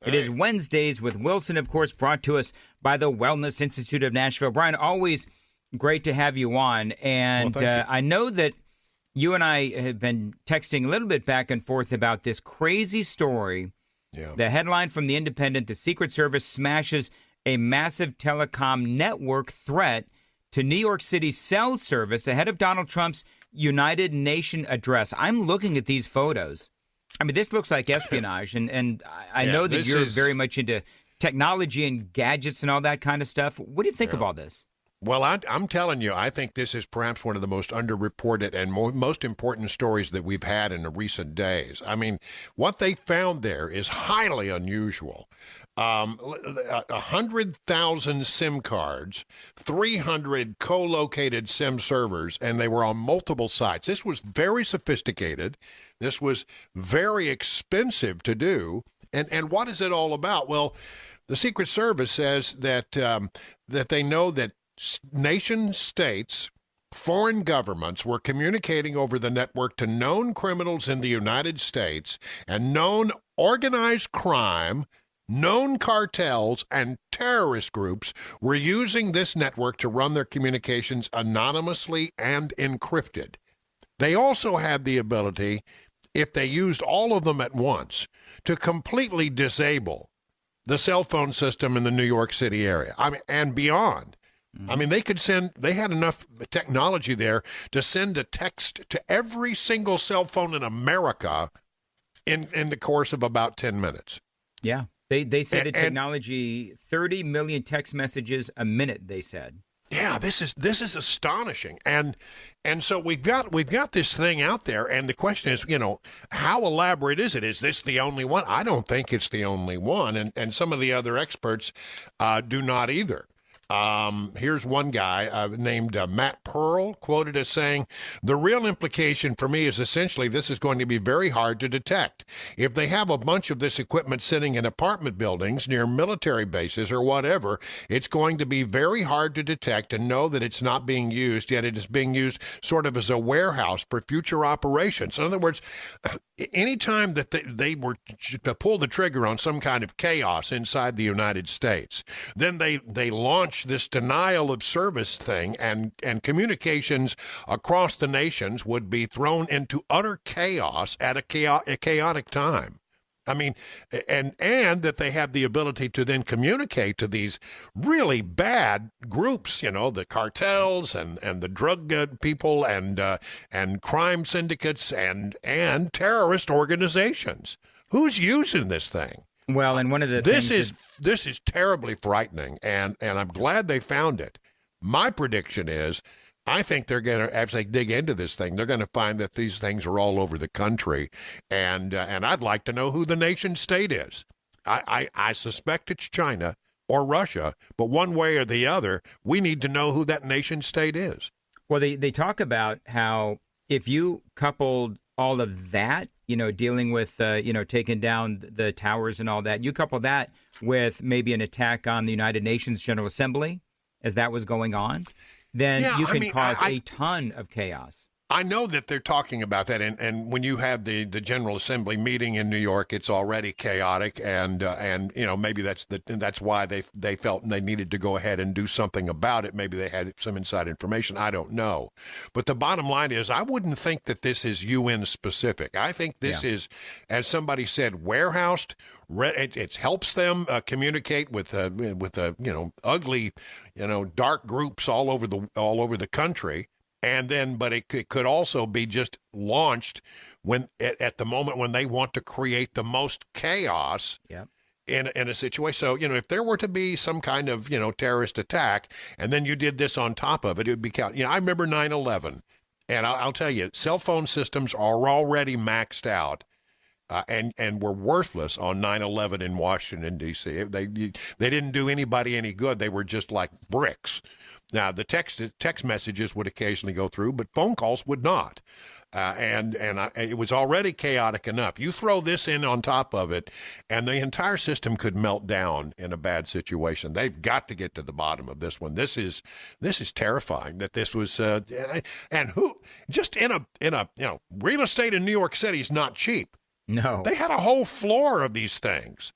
It is Wednesdays with Wilson, of course, brought to us by the Wellness Institute of Nashville. Brian, always great to have you on. And I know that you and I have been texting a little bit back and forth about this crazy story. Yeah. The headline from The Independent: the Secret Service smashes a massive telecom network threat to New York City's cell service ahead of Donald Trump's United Nation address. I'm looking at these photos. I mean, this looks like espionage, and I know that you're very much into technology and gadgets and all that kind of stuff. What do you think of all this? Well, I'm telling you, I think this is perhaps one of the most underreported and most important stories that we've had in the recent days. I mean, what they found there is highly unusual. 100,000 SIM cards, 300 co-located SIM servers, and they were on multiple sites. This was very sophisticated. This was very expensive to do. And what is it all about? Well, the Secret Service says that that they know that nation states, foreign governments were communicating over the network to known criminals in the United States, and known organized crime, known cartels, and terrorist groups were using this network to run their communications anonymously and encrypted. They also had the ability, if they used all of them at once, to completely disable the cell phone system in the New York City area, and beyond. I mean, they had enough technology there to send a text to every single cell phone in America in the course of about 10 minutes. Yeah. They said the technology, 30 million text messages a minute, they said. Yeah, this is astonishing. And so we've got this thing out there, and the question is, how elaborate is it? Is this the only one? I don't think it's the only one, and some of the other experts do not either. Here's one guy named Matt Pearl, quoted as saying, "The real implication for me is essentially this is going to be very hard to detect. If they have a bunch of this equipment sitting in apartment buildings near military bases or whatever, it's going to be very hard to detect and know that it's not being used, yet it is being used sort of as a warehouse for future operations." In other words, anytime that they were to pull the trigger on some kind of chaos inside the United States, then they launch this denial of service thing, and communications across the nations would be thrown into utter chaos at a chaotic time. I mean, and that they have the ability to then communicate to these really bad groups, the cartels and the drug people and crime syndicates and terrorist organizations. Who's using this thing? Well, and one of the this is terribly frightening, and I'm glad they found it. My prediction is, I think they're going to, as they dig into this thing, they're going to find that these things are all over the country, and I'd like to know who the nation state is. I suspect it's China or Russia, but one way or the other, we need to know who that nation state is. Well, they talk about how if you coupled all of that, dealing with, taking down the towers and all that, you couple that with maybe an attack on the United Nations General Assembly, as that was going on, then you can cause a ton of chaos. I know that they're talking about that, and when you have the General Assembly meeting in New York, it's already chaotic, and maybe that's why they felt they needed to go ahead and do something about it. Maybe they had some inside information. I don't know, but the bottom line is, I wouldn't think that this is UN specific. I think this is, as somebody said, warehoused. It helps them communicate with ugly, dark groups all over the country. And then, but it could also be just launched when at the moment when they want to create the most chaos in a situation. So, if there were to be some kind of, terrorist attack, and then you did this on top of it, it would be I remember 9/11, and I'll tell you, cell phone systems are already maxed out. And were worthless on 9/11 in Washington, D.C. They didn't do anybody any good. They were just like bricks. Now, the text messages would occasionally go through, but phone calls would not. It was already chaotic enough. You throw this in on top of it, and the entire system could melt down in a bad situation. They've got to get to the bottom of this one. This is terrifying that this was, and who just in a real estate in New York City is not cheap. No, they had a whole floor of these things.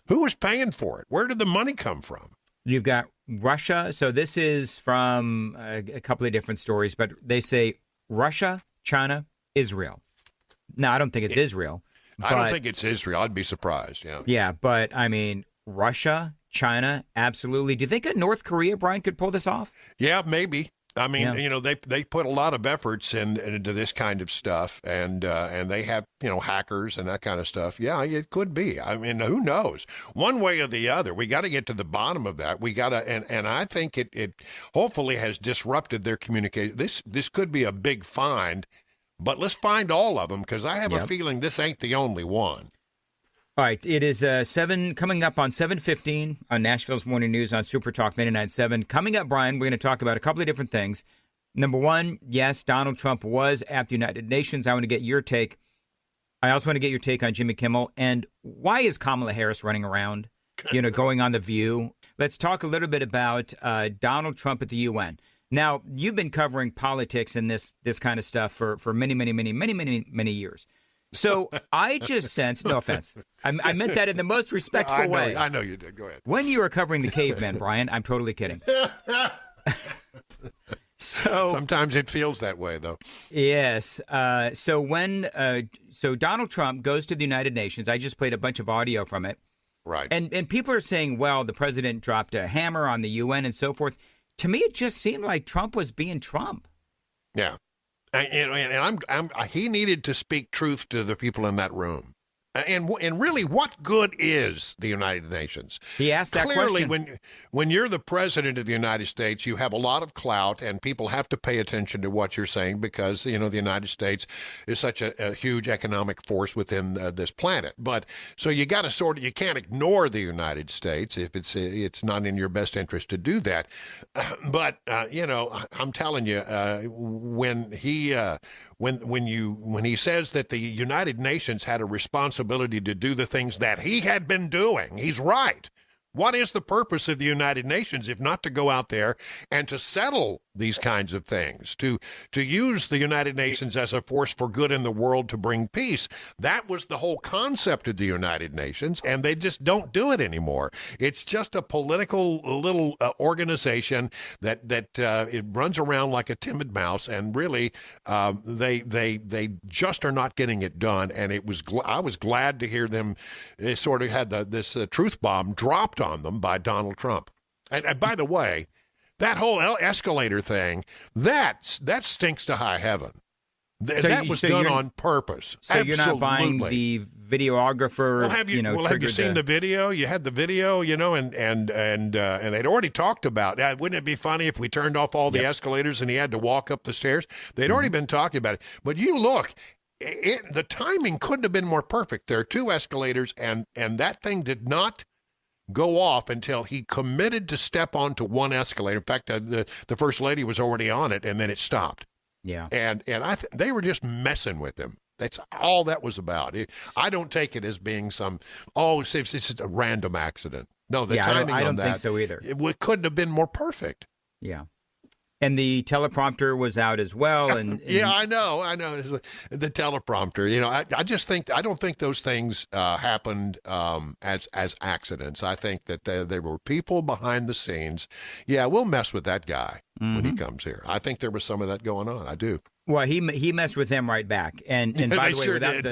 Who is paying for it? Where did the money come from? You've got Russia. So this is from a couple of different stories, but they say Russia, China, Israel. No, I don't think it's Israel. I don't think it's Israel. I'd be surprised. Yeah. Yeah, but I mean, Russia, China, absolutely. Do you think that North Korea, Brian, could pull this off? Yeah, maybe. I mean, Yeah. they put a lot of efforts into this kind of stuff, and they have, hackers and that kind of stuff. Yeah, it could be. I mean, who knows? One way or the other, we got to get to the bottom of that. We got to, and I think it hopefully has disrupted their communication. This could be a big find, but let's find all of them, because I have a feeling this ain't the only one. All right, it is coming up on 7:15 on Nashville's Morning News on Super Talk 99.7. Coming up, Brian, we're going to talk about a couple of different things. Number one, yes, Donald Trump was at the United Nations. I want to get your take. I also want to get your take on Jimmy Kimmel. And why is Kamala Harris running around, going on The View? Let's talk a little bit about Donald Trump at the UN. Now, you've been covering politics and this kind of stuff for many, many, many, many, many, many years. So I just sensed, no offense, I meant that in the most respectful way. I know you did. Go ahead. When you were covering the cavemen, Brian, I'm totally kidding. So sometimes it feels that way, though. Yes. So when Donald Trump goes to the United Nations, I just played a bunch of audio from it. Right. And people are saying, well, the president dropped a hammer on the UN and so forth. To me, it just seemed like Trump was being Trump. Yeah. And he needed to speak truth to the people in that room. And really, what good is the United Nations? He asked that question. Clearly, when you're the president of the United States, you have a lot of clout, and people have to pay attention to what you're saying because, the United States is such a huge economic force within this planet. But so you got to you can't ignore the United States if it's not in your best interest to do that. But I'm telling you, when he says that the United Nations had a responsibility to do the things that he had been doing, he's right. What is the purpose of the United Nations if not to go out there and to settle these kinds of things, to use the United Nations as a force for good in the world to bring peace? That was the whole concept of the United Nations, and they just don't do it anymore. It's just a political little organization that it runs around like a timid mouse, and really they just are not getting it done. And I was glad to hear them. They sort of had this truth bomb dropped on them by Donald Trump. And by the way, that whole escalator thing, that stinks to high heaven. That was done on purpose. So Absolutely. You're not buying the videographer. Well, have you seen the video? You had the video, and they'd already talked about that. Wouldn't it be funny if we turned off all the escalators and he had to walk up the stairs? They'd already been talking about it. But you look, the timing couldn't have been more perfect. There are two escalators, and that thing did not go off until he committed to step onto one escalator. In fact, the First Lady was already on it, and then it stopped. Yeah. And they were just messing with him. That's all that was about. I don't take it as being it's just a random accident. No, the timing on that. I don't think so either. It couldn't have been more perfect. Yeah. And the teleprompter was out as well. And yeah, I know. It's the teleprompter. I don't think those things happened as accidents. I think that there were people behind the scenes. Yeah, we'll mess with that guy when he comes here. I think there was some of that going on. I do. Well, he messed with them right back. And by the way, sure without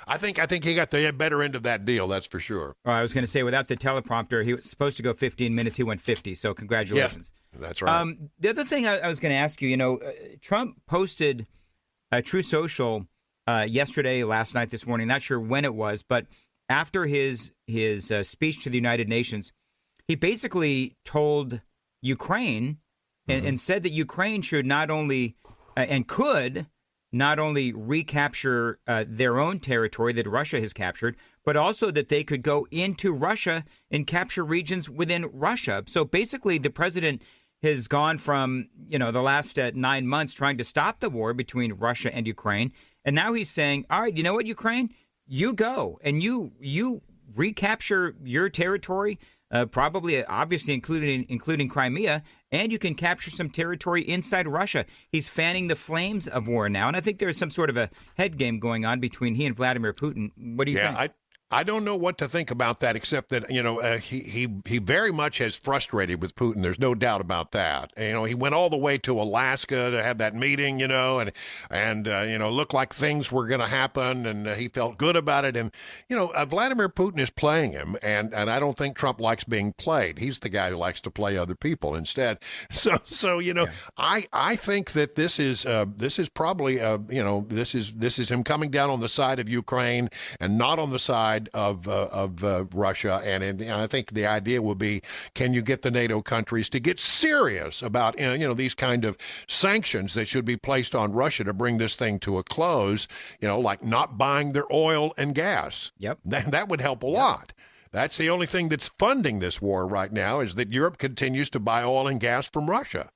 I think he got the better end of that deal. That's for sure. I was going to say, without the teleprompter, he was supposed to go 15 minutes. He went 50. So congratulations. Yeah. That's right. The other thing I was going to ask you, Trump posted True Social last night, this morning. Not sure when it was, but after his speech to the United Nations, he basically told Ukraine and said that Ukraine should not only and could not only recapture their own territory that Russia has captured, but also that they could go into Russia and capture regions within Russia. So basically, the president has gone from, the last 9 months trying to stop the war between Russia and Ukraine. And now he's saying, all right, you know what, Ukraine, you go and you recapture your territory, obviously including Crimea, and you can capture some territory inside Russia. He's fanning the flames of war now. And I think there's some sort of a head game going on between he and Vladimir Putin. What do you think? I don't know what to think about that, except that, he very much has frustrated with Putin. There's no doubt about that. He went all the way to Alaska to have that meeting, and looked like things were going to happen, and he felt good about it. And, Vladimir Putin is playing him, and I don't think Trump likes being played. He's the guy who likes to play other people instead. So I think that this is probably, this is him coming down on the side of Ukraine and not on the side of Russia, and I think the idea will be, can you get the NATO countries to get serious about these kind of sanctions that should be placed on Russia to bring this thing to a close, like not buying their oil and gas. Yep. That would help a lot. That's the only thing that's funding this war right now, is that Europe continues to buy oil and gas from Russia.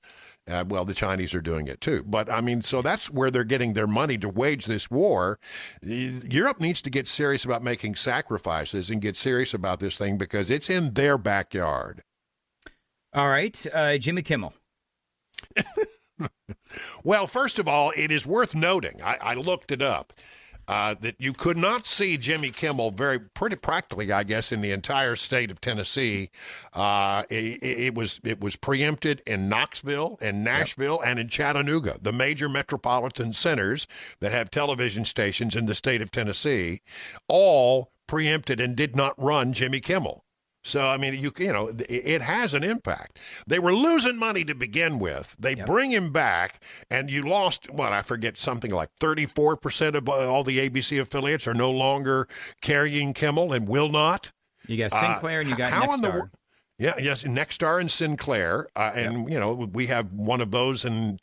Well, the Chinese are doing it too. But, so that's where they're getting their money to wage this war. Europe needs to get serious about making sacrifices and get serious about this thing, because it's in their backyard. All right. Jimmy Kimmel. Well, first of all, it is worth noting, I looked it up, that you could not see Jimmy Kimmel pretty practically, I guess, in the entire state of Tennessee. It was preempted in Knoxville, in Nashville, and in Chattanooga, the major metropolitan centers that have television stations in the state of Tennessee, all preempted and did not run Jimmy Kimmel. So, it has an impact. They were losing money to begin with. They bring him back, and you lost, I forget, something like 34% of all the ABC affiliates are no longer carrying Kimmel and will not. You got Sinclair and you got Nexstar. Yes, Nexstar and Sinclair, we have one of those and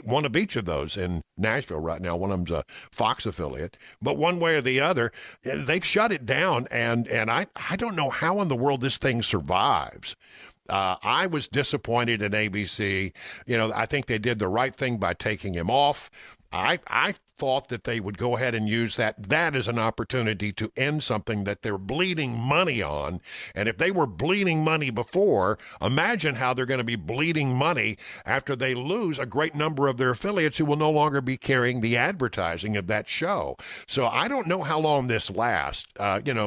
one of each of those in Nashville right now. One of them's a Fox affiliate, but one way or the other, they've shut it down, and I don't know how in the world this thing survives. I was disappointed in ABC. I think they did the right thing by taking him off. I thought that they would go ahead and use that as an opportunity to end something that they're bleeding money on. And if they were bleeding money before, imagine how they're going to be bleeding money after they lose a great number of their affiliates who will no longer be carrying the advertising of that show. So I don't know how long this lasts.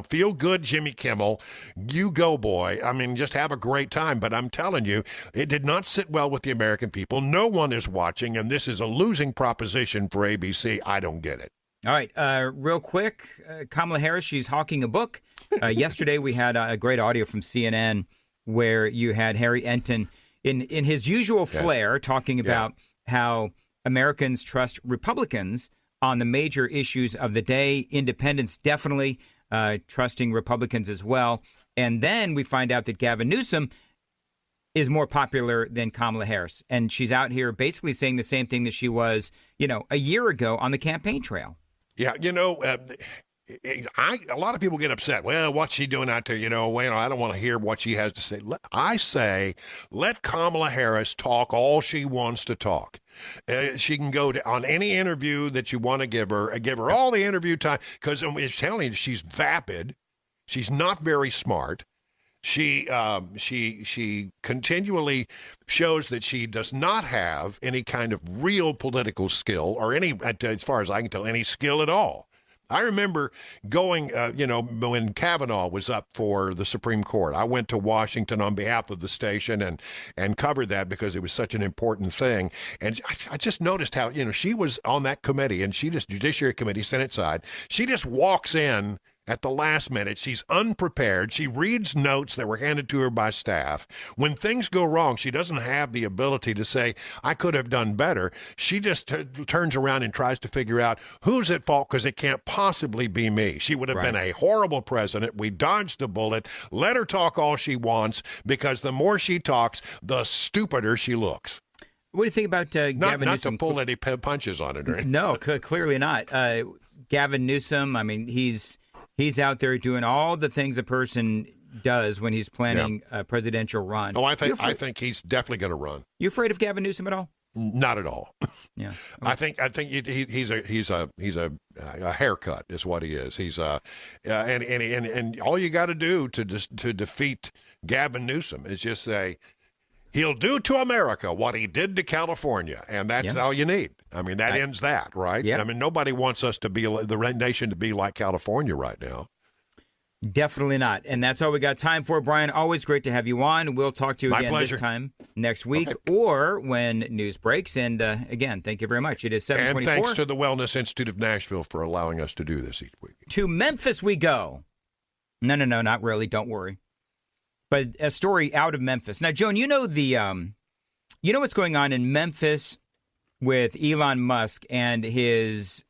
Feel good, Jimmy Kimmel. You go, boy. Just have a great time. But I'm telling you, it did not sit well with the American people. No one is watching, and this is a losing proposition for ABC. I don't get it. All right. Real quick, Kamala Harris, she's hawking a book. Yesterday, we had a great audio from CNN where you had Harry Enton in his usual flair talking about how Americans trust Republicans on the major issues of the day. Independents definitely trusting Republicans as well. And then we find out that Gavin Newsom is more popular than Kamala Harris. And she's out here basically saying the same thing that she was, a year ago on the campaign trail. Yeah, a lot of people get upset. Well, what's she doing out there? I don't want to hear what she has to say. I say, let Kamala Harris talk all she wants to talk. She can go on any interview that you want to give her all the interview time, because it's telling you she's vapid. She's not very smart. She continually shows that she does not have any kind of real political skill, or any, as far as I can tell, any skill at all. I remember going, when Kavanaugh was up for the Supreme Court. I went to Washington on behalf of the station and covered that because it was such an important thing. And I just noticed how, she was on that committee, and Judiciary Committee, Senate side, she just walks in at the last minute. She's unprepared. She reads notes that were handed to her by staff. When things go wrong, she doesn't have the ability to say, I could have done better. She just turns around and tries to figure out who's at fault, because it can't possibly be me. She would have been a horrible president. We dodged the bullet. Let her talk all she wants, because the more she talks, the stupider she looks. What do you think about Gavin Newsom? Not to pull any punches on it, right? No, clearly not. Gavin Newsom, he's out there doing all the things a person does when he's planning a presidential run. Oh, I think he's definitely going to run. You afraid of Gavin Newsom at all? Not at all. Yeah. Okay. I think he's a haircut is what he is. He's and all you got to do to defeat Gavin Newsom is just say, he'll do to America what he did to California, and that's all you need. That ends that, right? Yeah. Nobody wants us to be the nation to be like California right now. Definitely not. And that's all we got time for, Brian. Always great to have you on. We'll talk to you again this time next week or when news breaks. And again, thank you very much. It is 7:24. And thanks to the Wellness Institute of Nashville for allowing us to do this each week. To Memphis we go. No, not really. Don't worry. But a story out of Memphis. Now, Joan, you know what's going on in Memphis with Elon Musk and his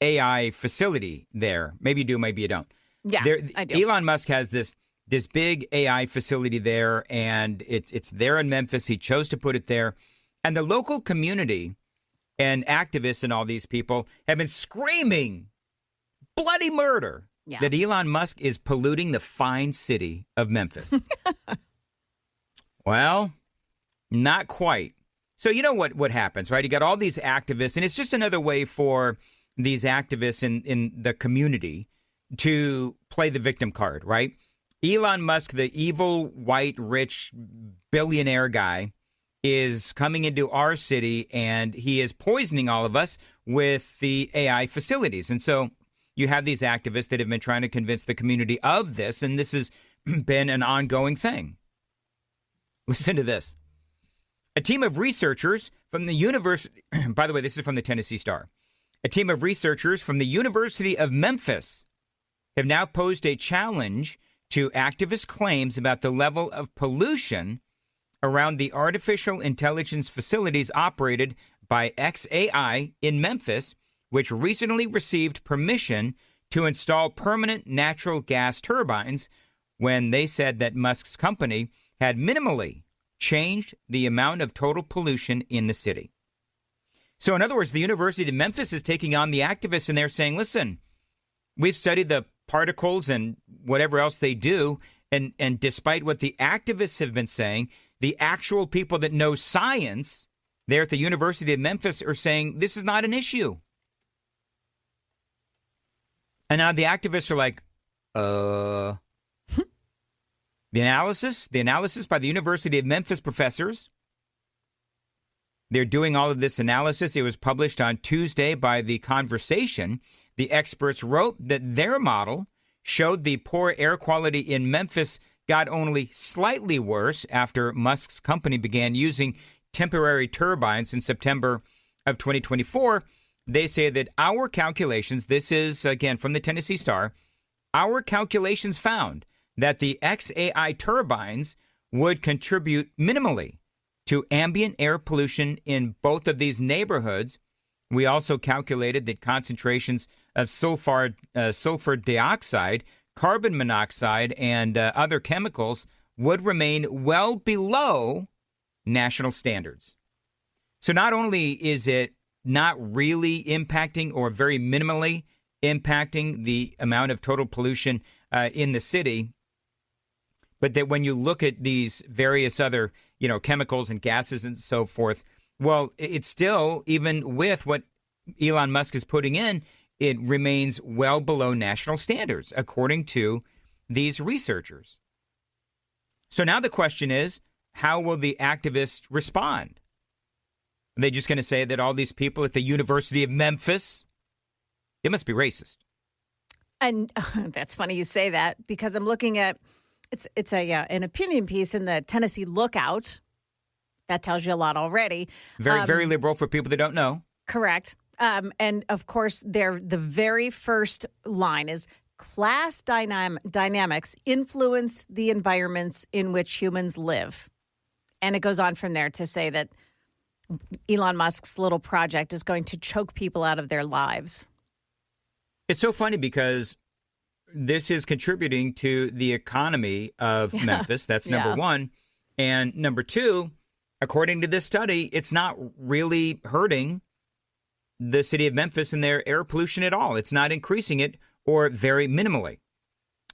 AI facility there. Maybe you do, maybe you don't. Yeah, I do. Elon Musk has this big AI facility there, and it's there in Memphis. He chose to put it there. And the local community and activists and all these people have been screaming bloody murder that Elon Musk is polluting the fine city of Memphis. Well, not quite. So you know what happens, right? You got all these activists, and it's just another way for these activists in the community to play the victim card, right? Elon Musk, the evil, white, rich, billionaire guy, is coming into our city, and he is poisoning all of us with the AI facilities. And so you have these activists that have been trying to convince the community of this, and this has been an ongoing thing. Listen to this. A team of researchers from the university, by the way, this is from the Tennessee Star. A team of researchers from the University of Memphis have now posed a challenge to activist claims about the level of pollution around the artificial intelligence facilities operated by xAI in Memphis, which recently received permission to install permanent natural gas turbines when they said that Musk's company had minimally changed the amount of total pollution in the city. So in other words, the University of Memphis is taking on the activists, and they're saying, listen, we've studied the particles and whatever else they do. And despite what the activists have been saying, the actual people that know science there at the University of Memphis are saying this is not an issue. And now the activists are like, the analysis by the University of Memphis professors. They're doing all of this analysis. It was published on Tuesday by The Conversation. The experts wrote that their model showed the poor air quality in Memphis got only slightly worse after Musk's company began using temporary turbines in September of 2024. They say that our calculations, this is again from the Tennessee Star, our calculations found that the xAI turbines would contribute minimally to ambient air pollution in both of these neighborhoods. We also calculated that concentrations of sulfur dioxide, carbon monoxide, and other chemicals would remain well below national standards. So not only is it not really impacting or very minimally impacting the amount of total pollution in the city, but that when you look at these various other, chemicals and gases and so forth, well, it's still, even with what Elon Musk is putting in, it remains well below national standards, according to these researchers. So now the question is, how will the activists respond? Are they just going to say that all these people at the University of Memphis, it must be racist? And that's funny you say that, because I'm looking at it's an opinion piece in the Tennessee Lookout. That tells you a lot already. Very liberal for people that don't know. Correct. And of course, the very first line is class dynamics influence the environments in which humans live. And it goes on from there to say that Elon Musk's little project is going to choke people out of their lives. It's so funny because this is contributing to the economy of Memphis. That's number one. And number two, according to this study, it's not really hurting the city of Memphis and their air pollution at all. It's not increasing it, or very minimally.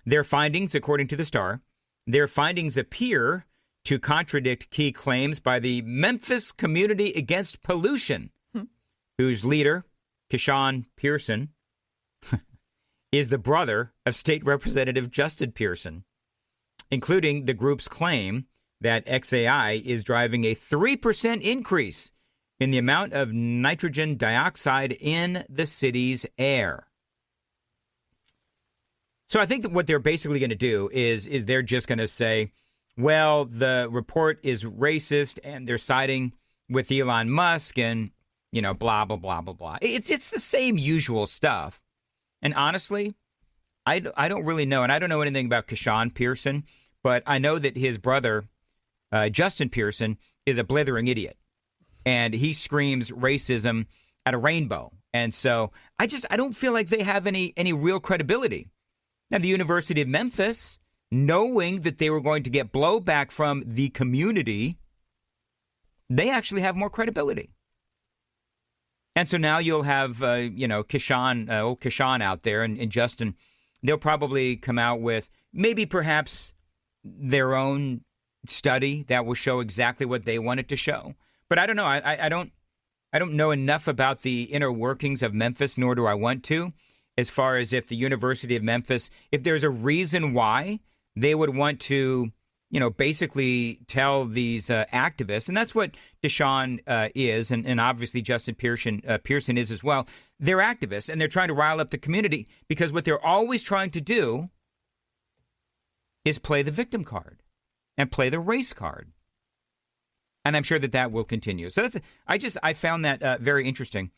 Their findings, according to the Star, their findings appear to contradict key claims by the Memphis Community Against Pollution, whose leader, Keyshawn Pearson, is the brother of State Representative Justin Pearson, including the group's claim that xAI is driving a 3% increase in the amount of nitrogen dioxide in the city's air. So I think that what they're basically going to do is they're just going to say, well, the report is racist and they're siding with Elon Musk and, blah, blah, blah, blah, blah. It's the same usual stuff. And honestly, I don't really know. And I don't know anything about Keyshawn Pearson, but I know that his brother, Justin Pearson, is a blithering idiot. And he screams racism at a rainbow. And so I don't feel like they have any real credibility. Now, the University of Memphis, knowing that they were going to get blowback from the community, they actually have more credibility. And so now you'll have, Keyshawn, old Keyshawn out there and Justin. They'll probably come out with maybe perhaps their own study that will show exactly what they want it to show. But I don't know. I don't know enough about the inner workings of Memphis, nor do I want to, as far as if the University of Memphis, if there's a reason why they would want to, basically tell these activists, and that's what Deshaun is, and obviously Justin Pearson is as well. They're activists, and they're trying to rile up the community because what they're always trying to do is play the victim card and play the race card. And I'm sure that will continue. So I found that very interesting.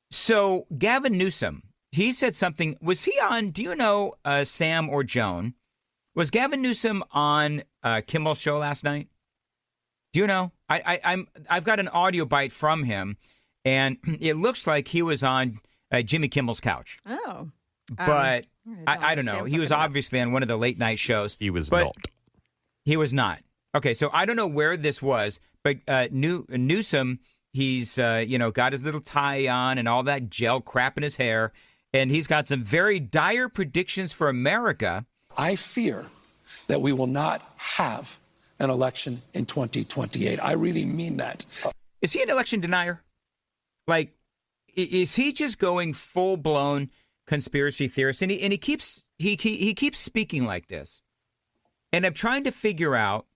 So Gavin Newsom, he said something. Was he on, do you know, Sam or Joan? Was Gavin Newsom on Kimmel's show last night? Do you know? I've got an audio bite from him, and it looks like he was on Jimmy Kimmel's couch. Oh. But I don't know. He was obviously on one of the late night shows. He was not. He was not. Okay, so I don't know where this was, but Newsom, he's got his little tie on and all that gel crap in his hair, and he's got some very dire predictions for America. I fear that we will not have an election in 2028. I really mean that. Is he an election denier? Like, is he just going full blown conspiracy theorist? And he keeps speaking like this, and I'm trying to figure out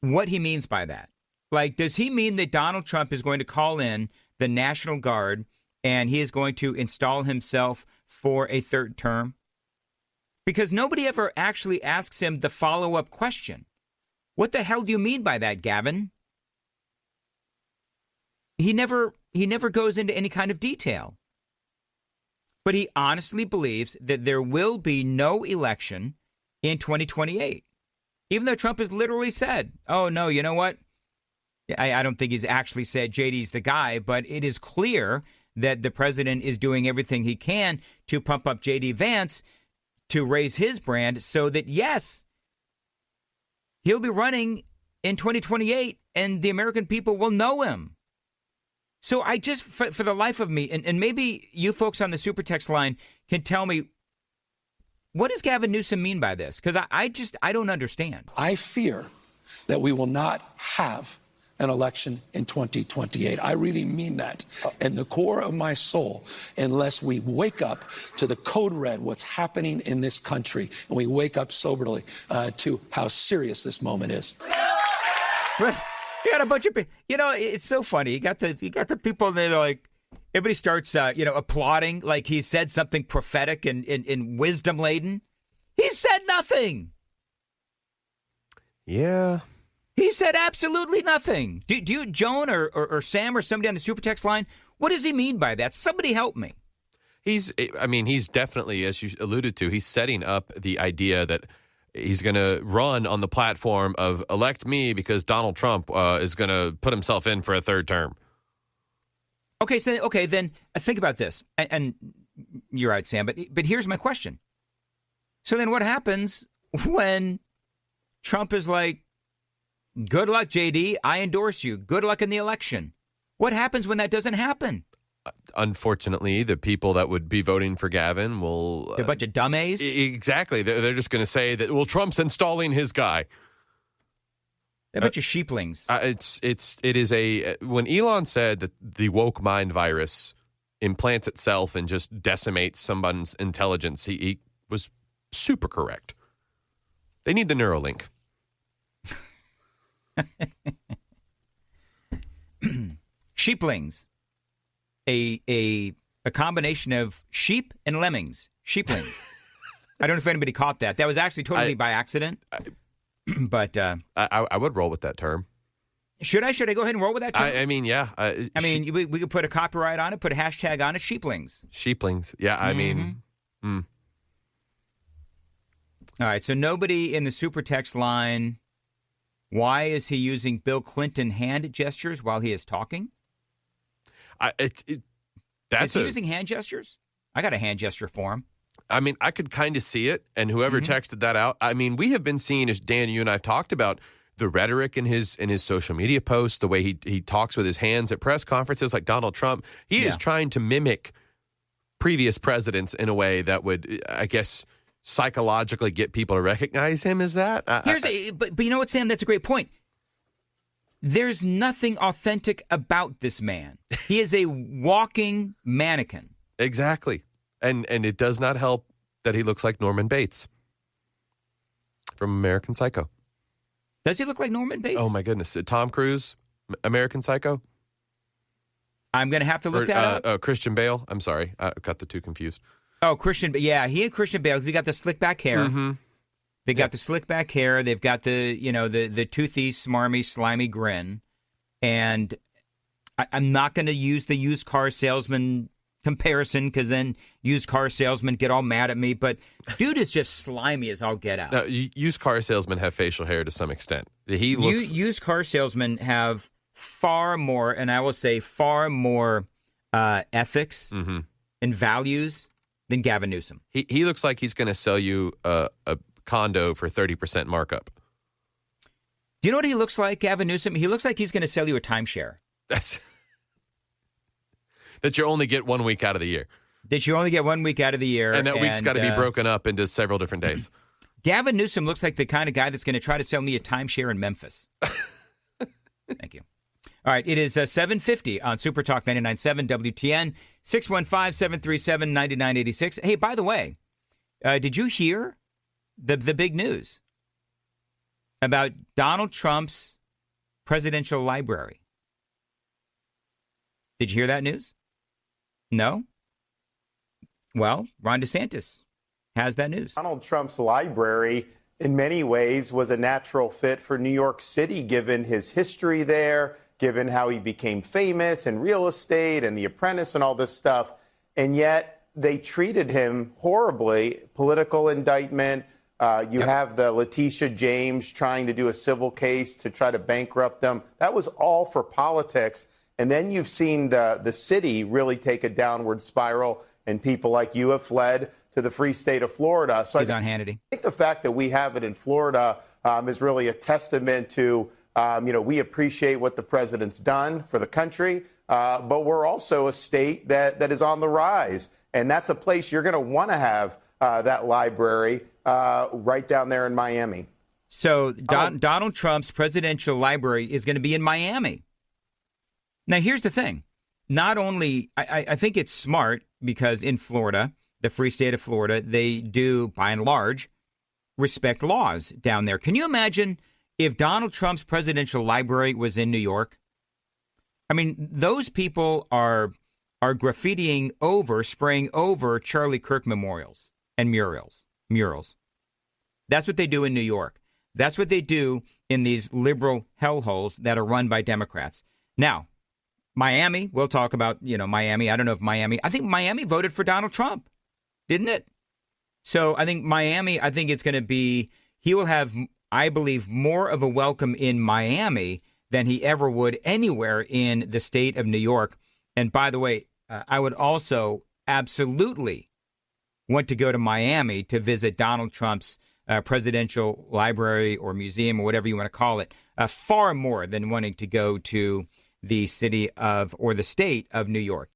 what he means by that. Like, does he mean that Donald Trump is going to call in the National Guard and he is going to install himself for a third term? Because nobody ever actually asks him the follow-up question. What the hell do you mean by that, Gavin? He never goes into any kind of detail. But he honestly believes that there will be no election in 2028. Even though Trump has literally said, oh, no, you know what? I don't think he's actually said JD's the guy, but it is clear that the president is doing everything he can to pump up JD Vance to raise his brand so that, yes, he'll be running in 2028 and the American people will know him. So I just, for the life of me, and maybe you folks on the super text line can tell me, what does Gavin Newsom mean by this? Because I don't understand. I fear that we will not have an election in 2028. I really mean that. In the core of my soul, unless we wake up to the code red, what's happening in this country, and we wake up soberly to how serious this moment is. But you got a bunch of people. It's so funny. You got the people that are like, everybody starts, applauding like he said something prophetic and wisdom laden. He said nothing. Yeah. He said absolutely nothing. Do you, Joan or Sam or somebody on the super text line, what does he mean by that? Somebody help me. He's definitely, as you alluded to, he's setting up the idea that he's going to run on the platform of elect me because Donald Trump is going to put himself in for a third term. Okay, then think about this. And you're right, Sam, but here's my question. So then what happens when Trump is like, good luck, JD, I endorse you. Good luck in the election. What happens when that doesn't happen? Unfortunately, the people that would be voting for Gavin will... a bunch of dumbass? Exactly. They're just going to say that, well, Trump's installing his guy. A bunch of sheeplings. It is when Elon said that the woke mind virus implants itself and just decimates someone's intelligence, he was super correct. They need the Neuralink. Sheeplings. A combination of sheep and lemmings. Sheeplings. I don't know if anybody caught that. That was actually totally by accident. But I would roll with that term. Should I go ahead and roll with that term? I mean, yeah. We could put a copyright on it, put a hashtag on it, sheeplings. Sheeplings. Yeah, I mean. All right, so nobody in the super text line, why is he using Bill Clinton hand gestures while he is talking? Is he using hand gestures? I got a hand gesture for him. I mean, I could kind of see it, and whoever texted that out, I mean, we have been seeing, as Dan, you and I have talked about, the rhetoric in his social media posts, the way he talks with his hands at press conferences like Donald Trump. He is trying to mimic previous presidents in a way that would, I guess, psychologically get people to recognize him as that. But you know what, Sam? That's a great point. There's nothing authentic about this man. He is a walking mannequin. Exactly. And it does not help that he looks like Norman Bates from American Psycho. Does he look like Norman Bates? Oh, my goodness. Tom Cruise, American Psycho? I'm going to have to look that up. Christian Bale. I'm sorry. I got the two confused. Oh, Christian. Yeah, he and Christian Bale, he got the slick back hair. Mm-hmm. They got the slick back hair. They've got the toothy, smarmy, slimy grin. And I'm not going to use the used car salesman comparison because then used car salesmen get all mad at me. But dude is just slimy as all get out. Now, used car salesmen have facial hair to some extent. He looks. Used car salesmen have far more, and I will say far more ethics and values than Gavin Newsom. He looks like he's going to sell you a condo for 30% markup. Do you know what he looks like, Gavin Newsom? He looks like he's going to sell you a timeshare. That you only get 1 week out of the year. That you only get 1 week out of the year. And that week's got to be broken up into several different days. Gavin Newsom looks like the kind of guy that's going to try to sell me a timeshare in Memphis. Thank you. All right, it is 7:50 on Super Talk 99.7 WTN, 615-737-9986. Hey, by the way, did you hear the big news about Donald Trump's presidential library? Did you hear that news? No? Well, Ron DeSantis has that news. Donald Trump's library, in many ways, was a natural fit for New York City, given his history there, given how he became famous in real estate and The Apprentice and all this stuff. And yet they treated him horribly. Political indictment. You have the Letitia James trying to do a civil case to try to bankrupt them. That was all for politics. And then you've seen the city really take a downward spiral, and people like you have fled to the free state of Florida. So he's on Hannity. I think the fact that we have it in Florida is really a testament to, we appreciate what the president's done for the country, but we're also a state that is on the rise. And that's a place you're going to want to have that library right down there in Miami. So Donald Trump's presidential library is going to be in Miami. Now, here's the thing. Not only, I think it's smart because in Florida, the free state of Florida, they do, by and large, respect laws down there. Can you imagine if Donald Trump's presidential library was in New York? I mean, those people are graffitiing over, spraying over Charlie Kirk memorials and murals. That's what they do in New York. That's what they do in these liberal hellholes that are run by Democrats. Now, Miami, we'll talk about, Miami. I don't know if I think Miami voted for Donald Trump, didn't it? So I think Miami, it's going to be, he will have, I believe, more of a welcome in Miami than he ever would anywhere in the state of New York. And by the way, I would also absolutely want to go to Miami to visit Donald Trump's presidential library or museum or whatever you want to call it, far more than wanting to go to the city of or the state of New York.